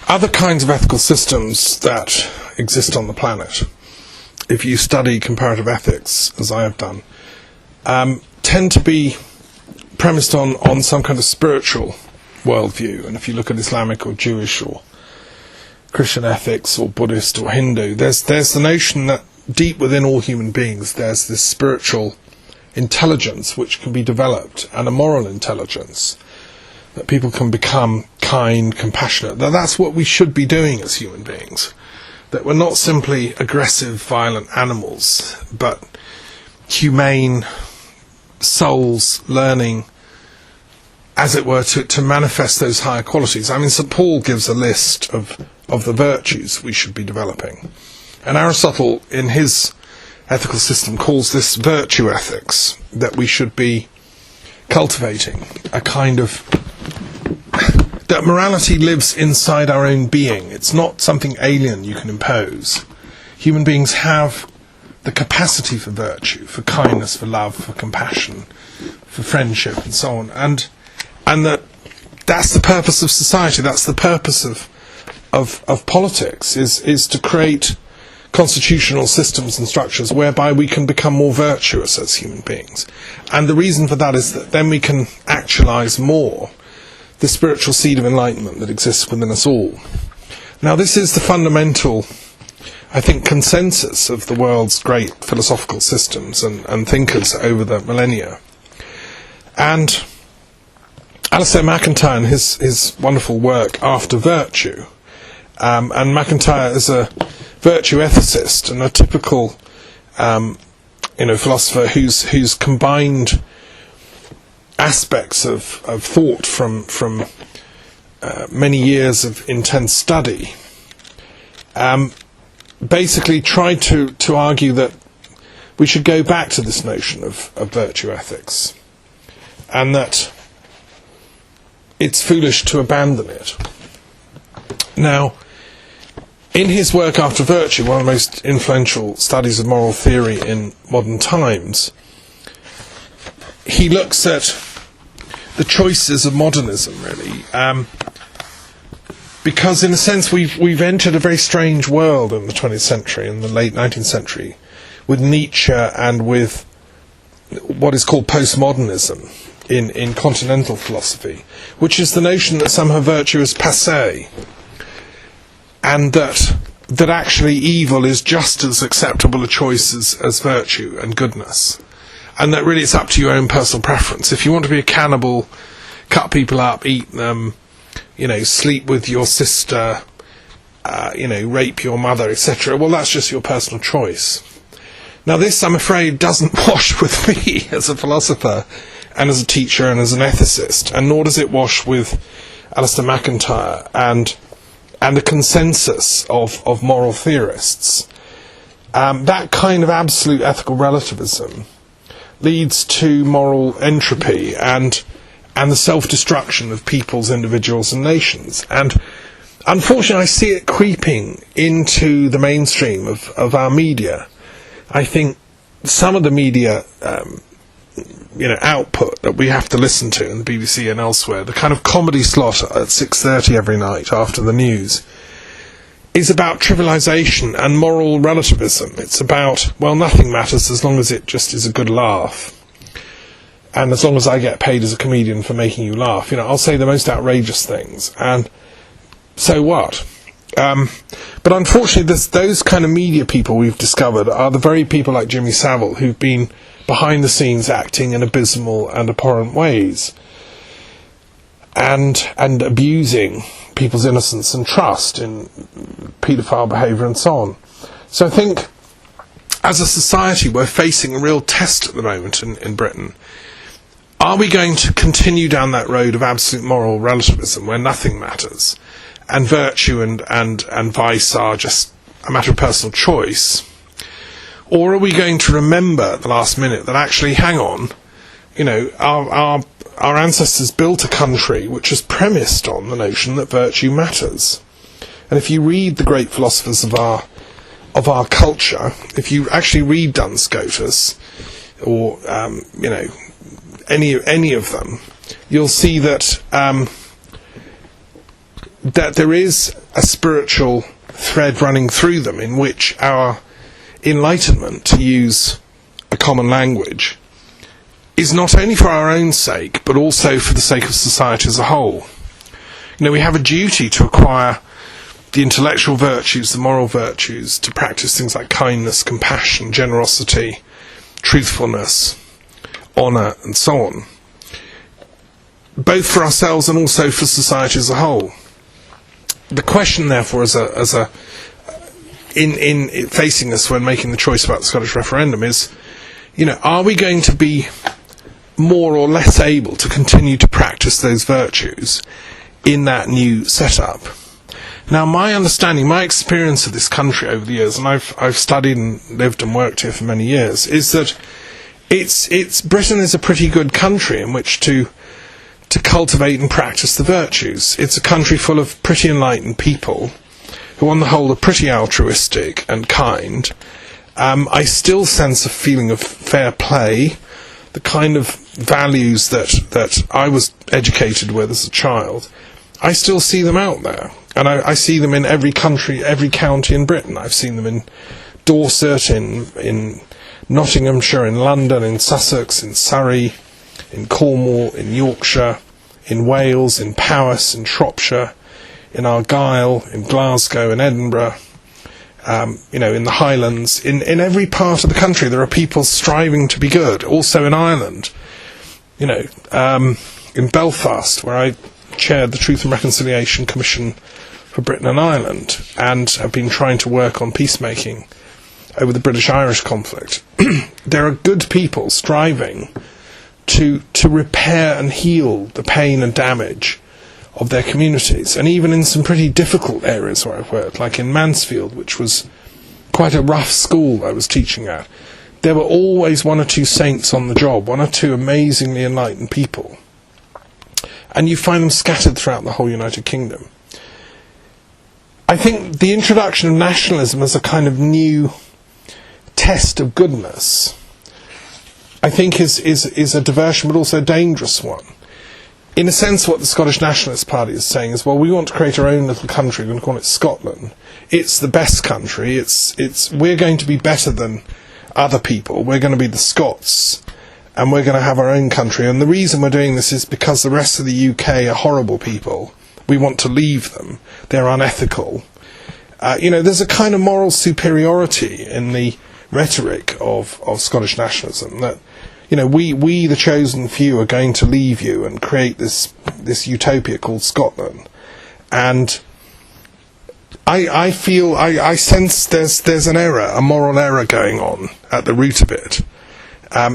other kinds of ethical systems that exist on the planet, if you study comparative ethics, as I have done, tend to be premised on some kind of spiritual worldview. And if you look at Islamic or Jewish or Christian ethics or Buddhist or Hindu, there's the notion that deep within all human beings there's this spiritual intelligence which can be developed, and a moral intelligence, that people can become kind, compassionate. That's what we should be doing as human beings. That we're not simply aggressive, violent animals, but humane souls learning, as it were, to manifest those higher qualities. I mean, St. Paul gives a list of the virtues we should be developing. And Aristotle, in his ethical system, calls this virtue ethics, that we should be cultivating a kind of... that morality lives inside our own being. It's not something alien you can impose. Human beings have the capacity for virtue, for kindness, for love, for compassion, for friendship, and so on. And that's the purpose of society. That's the purpose of politics, is to create constitutional systems and structures whereby we can become more virtuous as human beings. And the reason for that is that then we can actualize more the spiritual seed of enlightenment that exists within us all. Now, this is the fundamental, I think, consensus of the world's great philosophical systems and thinkers over the millennia. And Alistair MacIntyre, in his wonderful work After Virtue, and MacIntyre is a virtue ethicist and a typical philosopher who's combined aspects of thought from many years of intense study, basically tried to argue that we should go back to this notion of virtue ethics, and that it's foolish to abandon it. Now, in his work After Virtue, one of the most influential studies of moral theory in modern times, he looks at the choices of modernism, really, because in a sense we've entered a very strange world in the 20th century, in the late 19th century, with Nietzsche and with what is called postmodernism in continental philosophy, which is the notion that somehow virtue is passé, and that actually evil is just as acceptable a choice as virtue and goodness. And that really it's up to your own personal preference. If you want to be a cannibal, cut people up, eat them, sleep with your sister, rape your mother, etc., well, that's just your personal choice. Now, this, I'm afraid, doesn't wash with me as a philosopher and as a teacher and as an ethicist, and nor does it wash with Alistair MacIntyre and the consensus of moral theorists. That kind of absolute ethical relativism leads to moral entropy and the self-destruction of peoples, individuals and nations. And unfortunately I see it creeping into the mainstream of our media. I think some of the media output that we have to listen to in the BBC and elsewhere, the kind of comedy slot at 6:30 every night after the news, is about trivialization and moral relativism. It's about, well, nothing matters as long as it just is a good laugh. And as long as I get paid as a comedian for making you laugh, I'll say the most outrageous things. And so what? But unfortunately, those kind of media people we've discovered are the very people like Jimmy Savile who've been behind the scenes acting in abysmal and abhorrent ways, and abusing people's innocence and trust in paedophile behaviour and so on. So I think, as a society, we're facing a real test at the moment in Britain. Are we going to continue down that road of absolute moral relativism, where nothing matters, and virtue and vice are just a matter of personal choice? Or are we going to remember at the last minute that actually, hang on, our ancestors built a country which was premised on the notion that virtue matters. And if you read the great philosophers of our culture, if you actually read Duns Scotus, or any of them, you'll see that that there is a spiritual thread running through them in which our enlightenment, to use a common language, is not only for our own sake, but also for the sake of society as a whole. We have a duty to acquire the intellectual virtues, the moral virtues, to practice things like kindness, compassion, generosity, truthfulness, honour, and so on, both for ourselves and also for society as a whole. The question, therefore, in facing us when making the choice about the Scottish referendum is, are we going to be more or less able to continue to practice those virtues in that new setup? Now, my understanding, my experience of this country over the years, and I've studied and lived and worked here for many years, is that Britain is a pretty good country in which to cultivate and practice the virtues. It's a country full of pretty enlightened people who on the whole are pretty altruistic and kind. I still sense a feeling of fair play, the kind of values that I was educated with as a child. I still see them out there, and I see them in every country, every county in Britain. I've seen them in Dorset, in Nottinghamshire, in London, in Sussex, in Surrey, in Cornwall, in Yorkshire, in Wales, in Powys, in Shropshire, in Argyll, in Glasgow, in Edinburgh, in the Highlands. In every part of the country there are people striving to be good. Also in Ireland, in Belfast, where I chaired the Truth and Reconciliation Commission for Britain and Ireland, and have been trying to work on peacemaking over the British-Irish conflict. There are good people striving to repair and heal the pain and damage of their communities, and even in some pretty difficult areas where I've worked, like in Mansfield, which was quite a rough school I was teaching at, there were always one or two saints on the job, one or two amazingly enlightened people, and you find them scattered throughout the whole United Kingdom. I think the introduction of nationalism as a kind of new test of goodness, I think is a diversion, but also a dangerous one. In a sense, what the Scottish Nationalist Party is saying is, well, we want to create our own little country, we're going to call it Scotland. It's the best country, we're going to be better than other people, we're going to be the Scots, and we're going to have our own country. And the reason we're doing this is because the rest of the UK are horrible people. We want to leave them. They're unethical. There's a kind of moral superiority in the rhetoric of Scottish nationalism that, we the chosen few are going to leave you and create this utopia called Scotland. And I feel, I sense there's an error, a moral error going on at the root of it.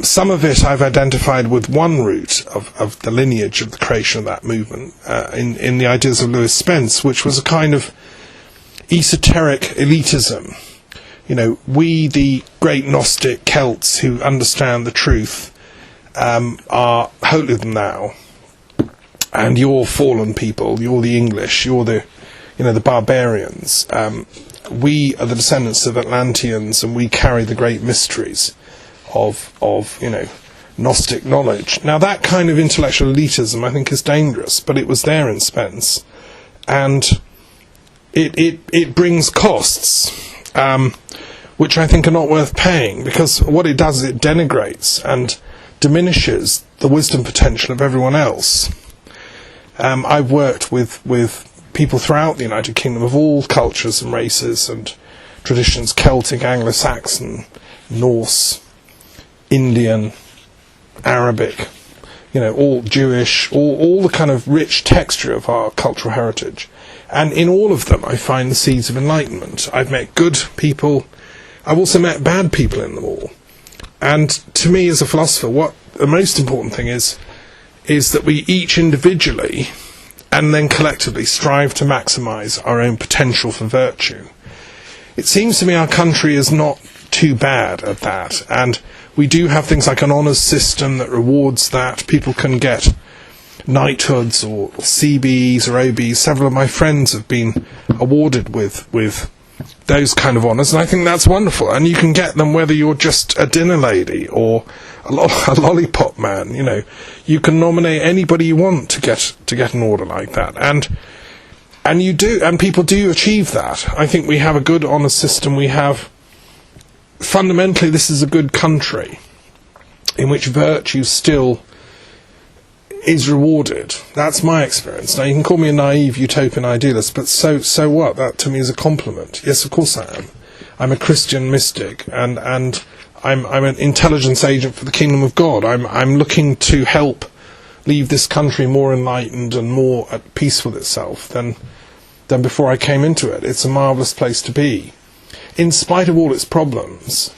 Some of it I've identified with one root of the lineage of the creation of that movement in the ideas of Lewis Spence, which was a kind of esoteric elitism. We, the great Gnostic Celts who understand the truth, are holier than thou, and you're fallen people, you're the English, you're the barbarians. We are the descendants of Atlanteans, and we carry the great mysteries of Gnostic knowledge. Now, that kind of intellectual elitism, I think, is dangerous, but it was there in Spence, and it brings costs, which I think are not worth paying, because what it does is it denigrates and diminishes the wisdom potential of everyone else. I've worked with people throughout the United Kingdom of all cultures and races and traditions: Celtic, Anglo-Saxon, Norse, Indian, Arabic, all Jewish, all the kind of rich texture of our cultural heritage. And in all of them I find the seeds of enlightenment. I've met good people, I've also met bad people in them all. And to me as a philosopher, what the most important thing is that we each individually and then collectively strive to maximise our own potential for virtue. It seems to me our country is not too bad at that, and we do have things like an honours system that rewards that. People can get knighthoods or CBEs or OBs. Several of my friends have been awarded with those kind of honours, and I think that's wonderful. And you can get them whether you're just a dinner lady or a lollipop man. You can nominate anybody you want to get an order like that. And and people do achieve that. I think we have a good, honest system. We have, fundamentally, this is a good country in which virtue still is rewarded. That's my experience. Now, you can call me a naive utopian idealist, but so what? That to me is a compliment. Yes, of course I am. I'm a Christian mystic, and I'm an intelligence agent for the kingdom of God. I'm looking to help leave this country more enlightened and more at peace with itself than before I came into it. It's a marvellous place to be. In spite of all its problems,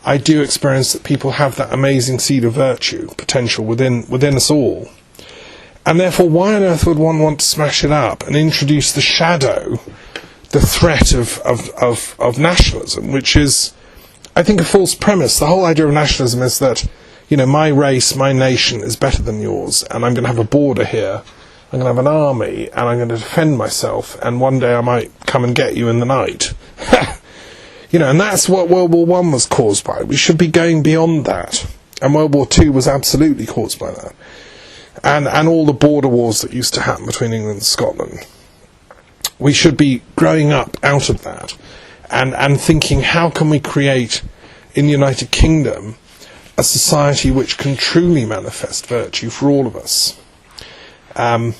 I do experience that people have that amazing seed of virtue potential within us all. And therefore, why on earth would one want to smash it up and introduce the shadow, the threat of nationalism, which is, I think, a false premise. The whole idea of nationalism is that, my race, my nation is better than yours, and I'm going to have a border here, I'm going to have an army, and I'm going to defend myself, and one day I might come and get you in the night. And that's what World War I was caused by. We should be going beyond that. And World War II was absolutely caused by that. And all the border wars that used to happen between England and Scotland. We should be growing up out of that and thinking, how can we create in the United Kingdom a society which can truly manifest virtue for all of us? And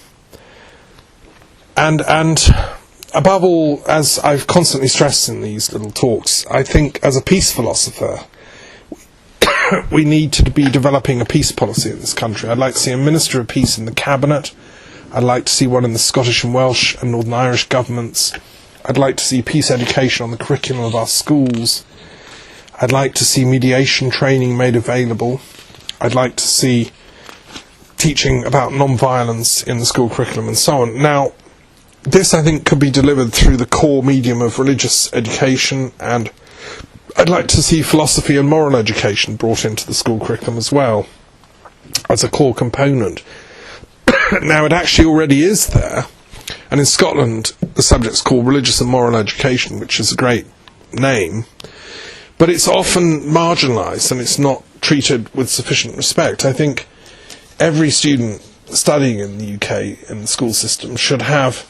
above all, as I've constantly stressed in these little talks, I think as a peace philosopher, we need to be developing a peace policy in this country. I'd like to see a Minister of Peace in the Cabinet. I'd like to see one in the Scottish and Welsh and Northern Irish governments. I'd like to see peace education on the curriculum of our schools. I'd like to see mediation training made available. I'd like to see teaching about non-violence in the school curriculum and so on. Now, this, I think, could be delivered through the core medium of religious education, and I'd like to see philosophy and moral education brought into the school curriculum as well, as a core component. Now, it actually already is there, and in Scotland, the subject's called Religious and Moral Education, which is a great name, but it's often marginalised, and it's not treated with sufficient respect. I think every student studying in the UK in the school system should have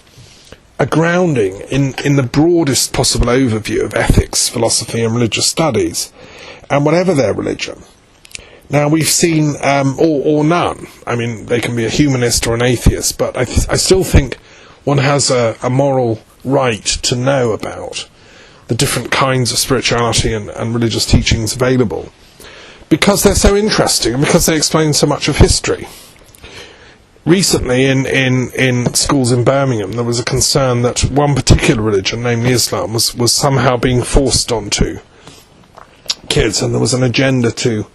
a grounding in the broadest possible overview of ethics, philosophy and religious studies, and whatever their religion. Now, we've seen, or none, I mean, they can be a humanist or an atheist, but I still think one has a moral right to know about the different kinds of spirituality and religious teachings available, because they're so interesting and because they explain so much of history. Recently, in schools in Birmingham, there was a concern that one particular religion, namely Islam, was somehow being forced onto kids, and there was an agenda to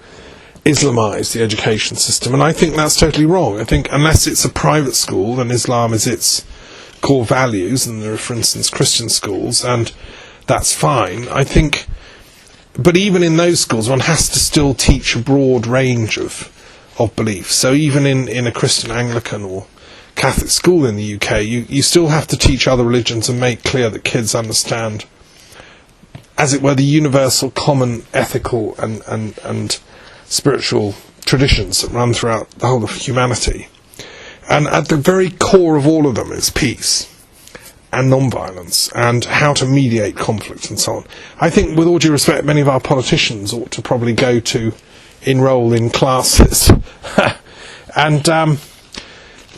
Islamise the education system. And I think that's totally wrong. I think unless it's a private school and Islam is its core values, and there are, for instance, Christian schools, and that's fine, I think. But even in those schools, one has to still teach a broad range of beliefs. So even in a Christian Anglican or Catholic school in the UK, you still have to teach other religions and make clear that kids understand, as it were, the universal common ethical and spiritual traditions that run throughout the whole of humanity. And at the very core of all of them is peace and non-violence and how to mediate conflict and so on. I think, with all due respect, many of our politicians ought to probably go to enroll in classes. And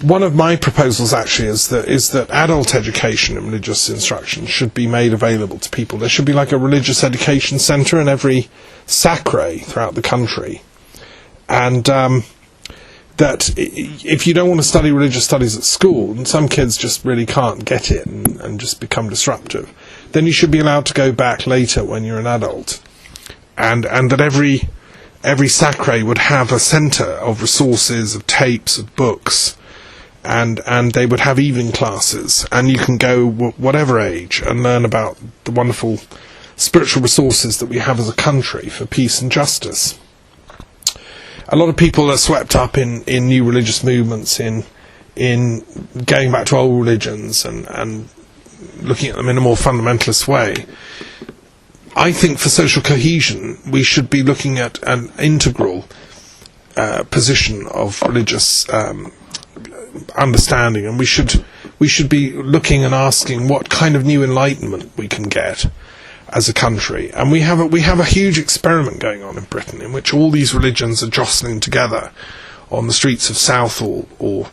one of my proposals actually is that adult education and religious instruction should be made available to people. There should be like a religious education centre in every sacre throughout the country. And that if you don't want to study religious studies at school, and some kids just really can't get it and just become disruptive, then you should be allowed to go back later when you're an adult. And that every sacre would have a centre of resources, of tapes, of books, and they would have evening classes, and you can go whatever age and learn about the wonderful spiritual resources that we have as a country for peace and justice. A lot of people are swept up in new religious movements, in going back to old religions and looking at them in a more fundamentalist way. I think for social cohesion, we should be looking at an integral position of religious understanding, and we should we should be looking and asking what kind of new enlightenment we can get as a country. And we have a huge experiment going on in Britain in which all these religions are jostling together on the streets of Southall or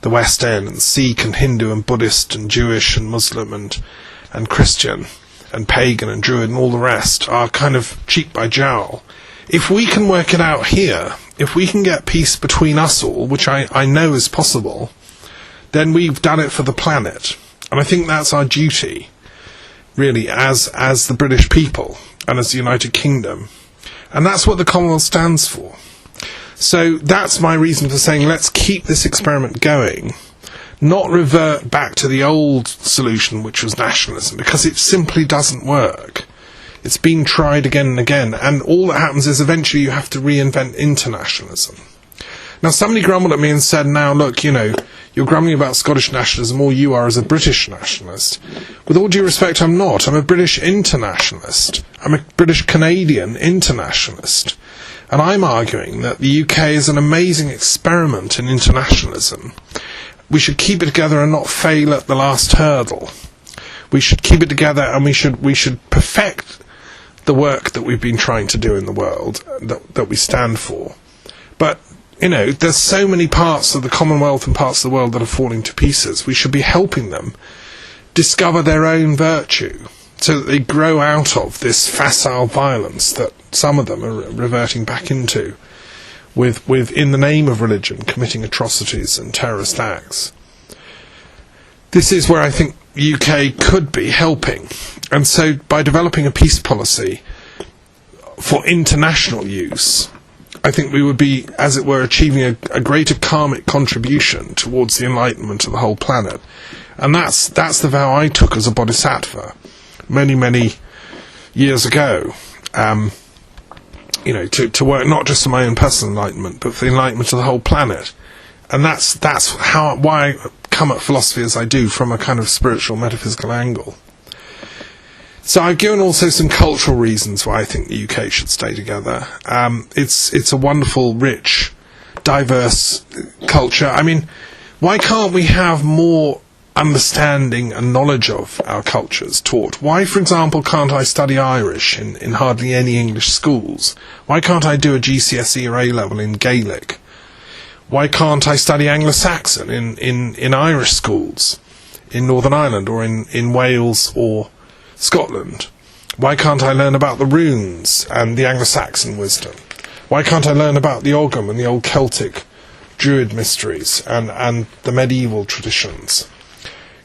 the West End, and Sikh and Hindu and Buddhist and Jewish and Muslim and Christian and pagan and Druid and all the rest are kind of cheek by jowl. If we can work it out here, if we can get peace between us all, which I know is possible, then we've done it for the planet. And I think that's our duty, really, as the British people and as the United Kingdom. And that's what the Commonwealth stands for. So that's my reason for saying let's keep this experiment going, not revert back to the old solution, which was nationalism, because it simply doesn't work. It's been tried again and again, and all that happens is eventually you have to reinvent internationalism. Now, somebody grumbled at me and said, now, look, you're grumbling about Scottish nationalism, or you are as a British nationalist. With all due respect, I'm not. I'm a British internationalist. I'm a British Canadian internationalist. And I'm arguing that the UK is an amazing experiment in internationalism. We should keep it together and not fail at the last hurdle. We should keep it together, and we should perfect the work that we've been trying to do in the world, that we stand for. But, there's so many parts of the Commonwealth and parts of the world that are falling to pieces. We should be helping them discover their own virtue, so that they grow out of this facile violence that some of them are reverting back into, with in the name of religion, committing atrocities and terrorist acts. This is where I think the UK could be helping. And so by developing a peace policy for international use, I think we would be, as it were, achieving a greater karmic contribution towards the enlightenment of the whole planet. And that's the vow I took as a bodhisattva many, many years ago. To work not just on my own personal enlightenment, but for the enlightenment of the whole planet. And that's why I come at philosophy as I do, from a kind of spiritual, metaphysical angle. So I've given also some cultural reasons why I think the UK should stay together. It's a wonderful, rich, diverse culture. I mean, why can't we have more understanding and knowledge of our cultures taught? Why, for example, can't I study Irish in hardly any English schools? Why can't I do a GCSE or A-level in Gaelic? Why can't I study Anglo-Saxon in Irish schools in Northern Ireland or in Wales or Scotland? Why can't I learn about the runes and the Anglo-Saxon wisdom? Why can't I learn about the Ogham and the old Celtic Druid mysteries and the medieval traditions?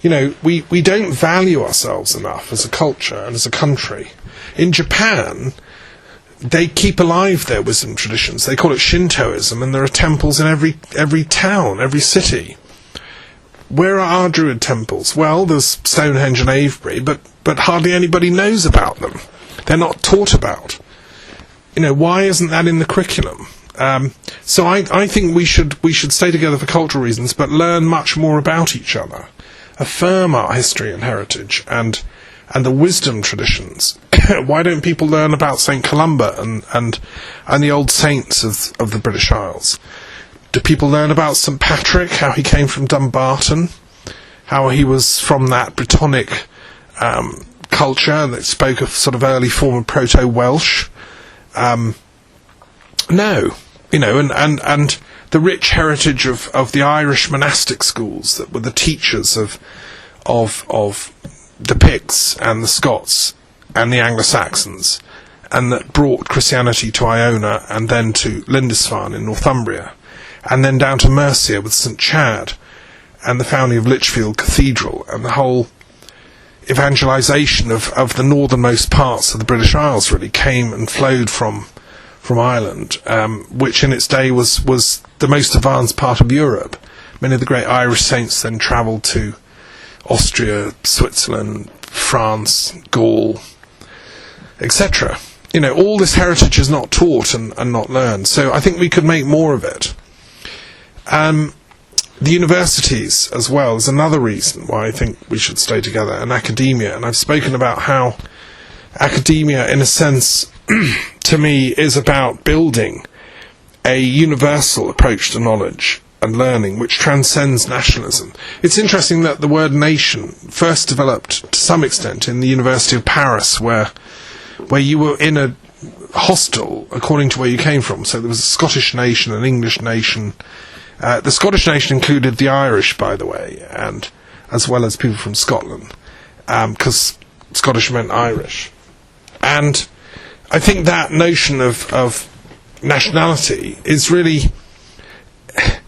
We don't value ourselves enough as a culture and as a country. In Japan, they keep alive their wisdom traditions. They call it Shintoism, and there are temples in every town, every city. Where are our Druid temples? Well, there's Stonehenge and Avebury, but hardly anybody knows about them. They're not taught about. Why isn't that in the curriculum? So I think we should stay together for cultural reasons, but learn much more about each other. Affirm our history and heritage and the wisdom traditions. Why don't people learn about St. Columba and the old saints of the British Isles? Do people learn about St. Patrick, how he came from Dumbarton, how he was from that Brittonic culture that spoke a sort of early form of Proto-Welsh? No. And the rich heritage of the Irish monastic schools that were the teachers of the Picts and the Scots and the Anglo-Saxons, and that brought Christianity to Iona and then to Lindisfarne in Northumbria, and then down to Mercia with St. Chad and the founding of Lichfield Cathedral and the whole evangelisation of the northernmost parts of the British Isles really came and flowed from Ireland, which in its day was the most advanced part of Europe. Many of the great Irish saints then travelled to Austria, Switzerland, France, Gaul, etc. All this heritage is not taught and not learned, so I think we could make more of it. The universities as well is another reason why I think we should stay together, and academia, and I've spoken about how academia, in a sense, to me, is about building a universal approach to knowledge and learning which transcends nationalism. It's interesting that the word nation first developed to some extent in the University of Paris, where you were in a hostel according to where you came from. So there was a Scottish nation, an English nation. The Scottish nation included the Irish, by the way, and as well as people from Scotland, because Scottish meant Irish. And I think that notion of nationality is really,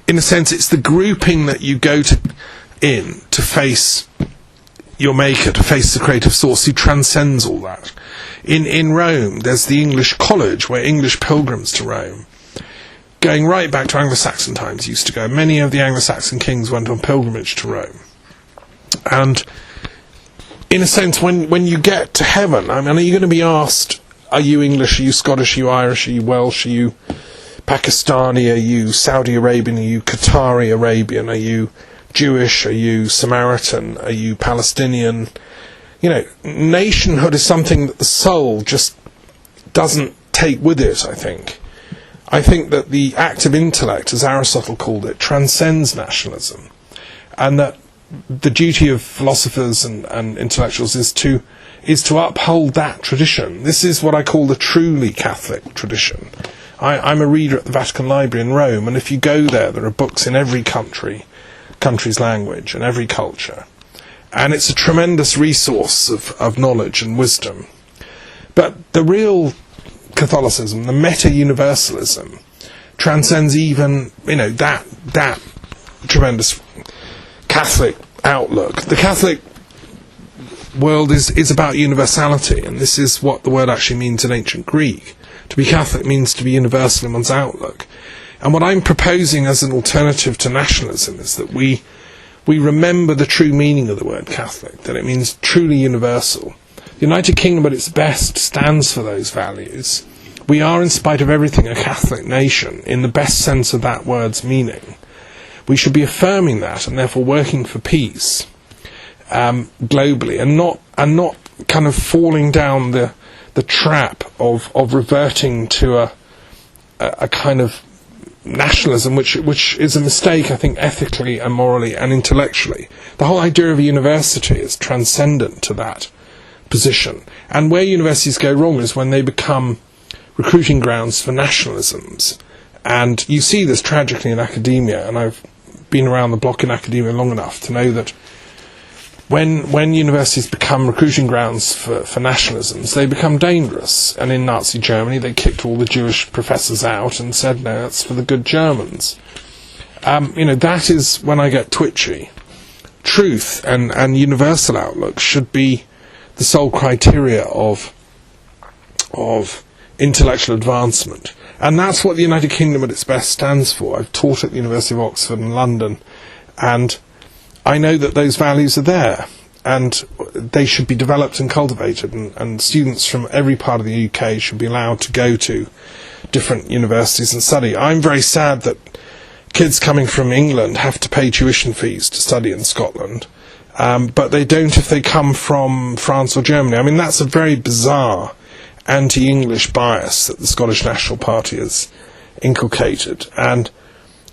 in a sense, it's the grouping that you go to face your maker, to face the creative source who transcends all that. In Rome, there's the English college, where English pilgrims to Rome, going right back to Anglo-Saxon times, used to go. Many of the Anglo-Saxon kings went on pilgrimage to Rome. And in a sense, when you get to heaven, I mean, are you going to be asked, are you English, are you Scottish, are you Irish, are you Welsh, are you Pakistani, are you Saudi Arabian, are you Qatari Arabian, are you Jewish, are you Samaritan, are you Palestinian? You know, nationhood is something that the soul just doesn't take with it, I think. I think that the active intellect, as Aristotle called it, transcends nationalism, and that the duty of philosophers and intellectuals is to uphold that tradition. This is what I call the truly Catholic tradition. I'm a reader at the Vatican Library in Rome, and if you go there are books in every country's language and every culture. And it's a tremendous resource of knowledge and wisdom. But the real Catholicism, the meta-universalism, transcends even, that tremendous Catholic outlook. The Catholic world is about universality, and this is what the word actually means in ancient Greek. To be Catholic means to be universal in one's outlook. And what I'm proposing as an alternative to nationalism is that we remember the true meaning of the word Catholic, that it means truly universal. The United Kingdom at its best stands for those values. We are, in spite of everything, a Catholic nation, in the best sense of that word's meaning. We should be affirming that, and therefore working for peace globally, and not kind of falling down the trap of reverting to a kind of nationalism, which is a mistake, I think, ethically and morally and intellectually. The whole idea of a university is transcendent to that position. And where universities go wrong is when they become recruiting grounds for nationalisms. And you see this tragically in academia, and I've been around the block in academia long enough to know that when universities become recruiting grounds for nationalisms, they become dangerous. And in Nazi Germany, they kicked all the Jewish professors out and said, no, that's for the good Germans. That is when I get twitchy. Truth and universal outlook should be the sole criteria of intellectual advancement. And that's what the United Kingdom at its best stands for. I've taught at the University of Oxford and London, and I know that those values are there, and they should be developed and cultivated, and students from every part of the UK should be allowed to go to different universities and study. I'm very sad that kids coming from England have to pay tuition fees to study in Scotland, but they don't if they come from France or Germany. I mean, that's a very bizarre anti-English bias that the Scottish National Party has inculcated, and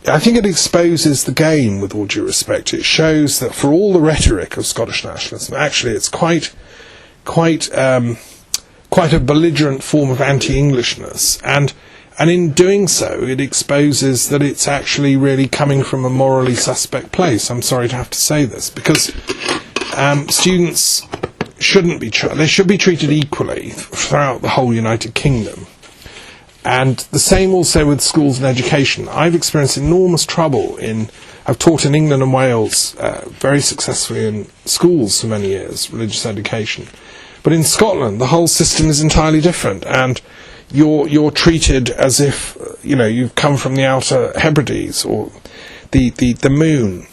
I think it exposes the game, with all due respect. It shows that for all the rhetoric of Scottish nationalism, actually it's quite a belligerent form of anti-Englishness, and in doing so, it exposes that it's actually really coming from a morally suspect place. I'm sorry to have to say this, because students shouldn't be they should be treated equally throughout the whole United Kingdom. And the same also with schools and education. I've experienced enormous trouble I've taught in England and Wales very successfully in schools for many years, religious education. But in Scotland, the whole system is entirely different, and you're treated as if, you've come from the Outer Hebrides or the moon,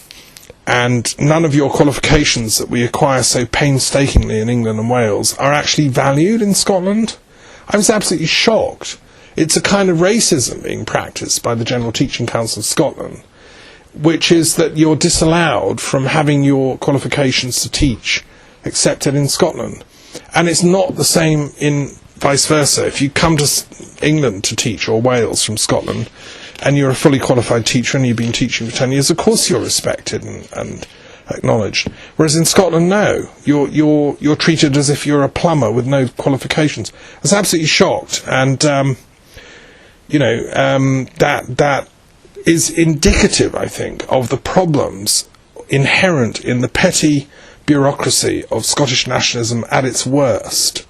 and none of your qualifications that we acquire so painstakingly in England and Wales are actually valued in Scotland. I was absolutely shocked. It's a kind of racism being practiced by the General Teaching Council of Scotland, which is that you're disallowed from having your qualifications to teach accepted in Scotland. And it's not the same in vice versa. If you come to England to teach, or Wales from Scotland, and you're a fully qualified teacher and you've been teaching for 10 years, of course you're respected and acknowledged. Whereas in Scotland, no, you're treated as if you're a plumber with no qualifications. I was absolutely shocked, and that is indicative, I think, of the problems inherent in the petty bureaucracy of Scottish nationalism at its worst,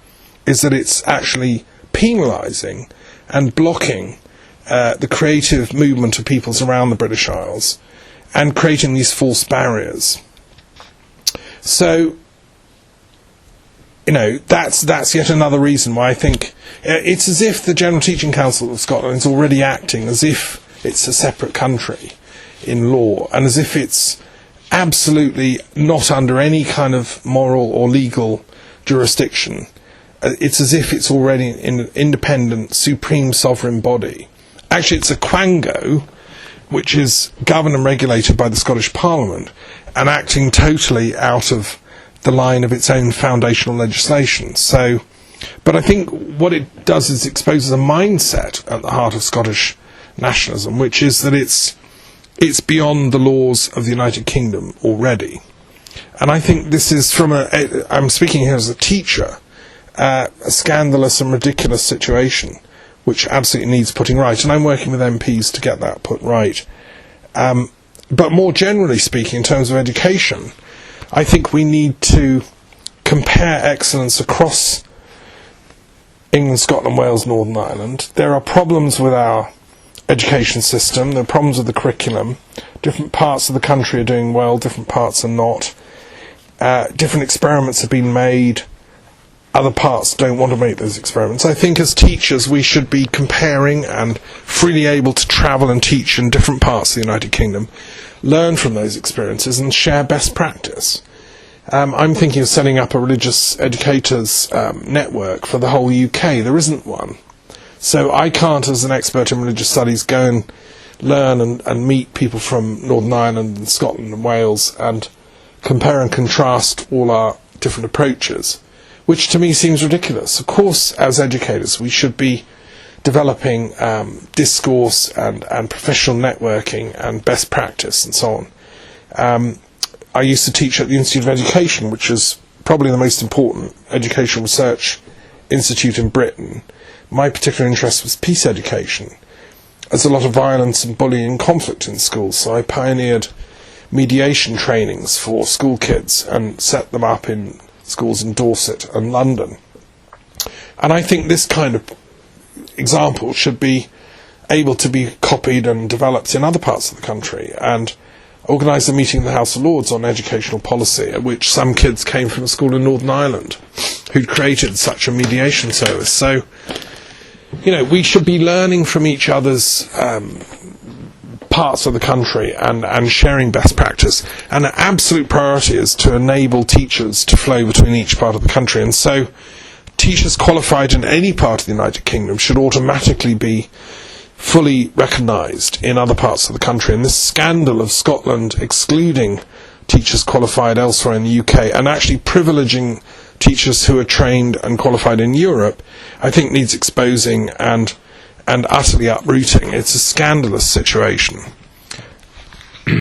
is that it's actually penalising and blocking the creative movement of peoples around the British Isles and creating these false barriers. So, that's yet another reason why I think it's as if the General Teaching Council of Scotland is already acting as if it's a separate country in law, and as if it's absolutely not under any kind of moral or legal jurisdiction. It's as if it's already an independent, supreme sovereign body. Actually, it's a quango, which is governed and regulated by the Scottish Parliament, and acting totally out of the line of its own foundational legislation. So, but I think what it does is exposes a mindset at the heart of Scottish nationalism, which is that it's beyond the laws of the United Kingdom already. And I think this is I'm speaking here as a teacher, a scandalous and ridiculous situation, which absolutely needs putting right. And I'm working with MPs to get that put right. But more generally speaking, in terms of education, I think we need to compare excellence across England, Scotland, Wales, Northern Ireland. There are problems with our education system, there are problems with the curriculum. Different parts of the country are doing well, different parts are not. Different experiments have been made, other parts don't want to make those experiments. I think as teachers we should be comparing and freely able to travel and teach in different parts of the United Kingdom, learn from those experiences and share best practice. I'm thinking of setting up a religious educators network for the whole UK. There isn't one. So I can't, as an expert in religious studies, go and learn and meet people from Northern Ireland and Scotland and Wales and compare and contrast all our different approaches, which to me seems ridiculous. Of course, as educators, we should be developing discourse and professional networking and best practice and so on. I used to teach at the Institute of Education, which is probably the most important educational research institute in Britain. My particular interest was peace education. There's a lot of violence and bullying and conflict in schools, so I pioneered mediation trainings for school kids and set them up in schools in Dorset and London. And I think this kind of example should be able to be copied and developed in other parts of the country. And organised a meeting in the House of Lords on educational policy, at which some kids came from a school in Northern Ireland who'd created such a mediation service. So, we should be learning from each other's parts of the country and sharing best practice. And an absolute priority is to enable teachers to flow between each part of the country. And so teachers qualified in any part of the United Kingdom should automatically be fully recognised in other parts of the country. And this scandal of Scotland excluding teachers qualified elsewhere in the UK and actually privileging teachers who are trained and qualified in Europe, I think needs exposing and utterly uprooting. It's a scandalous situation.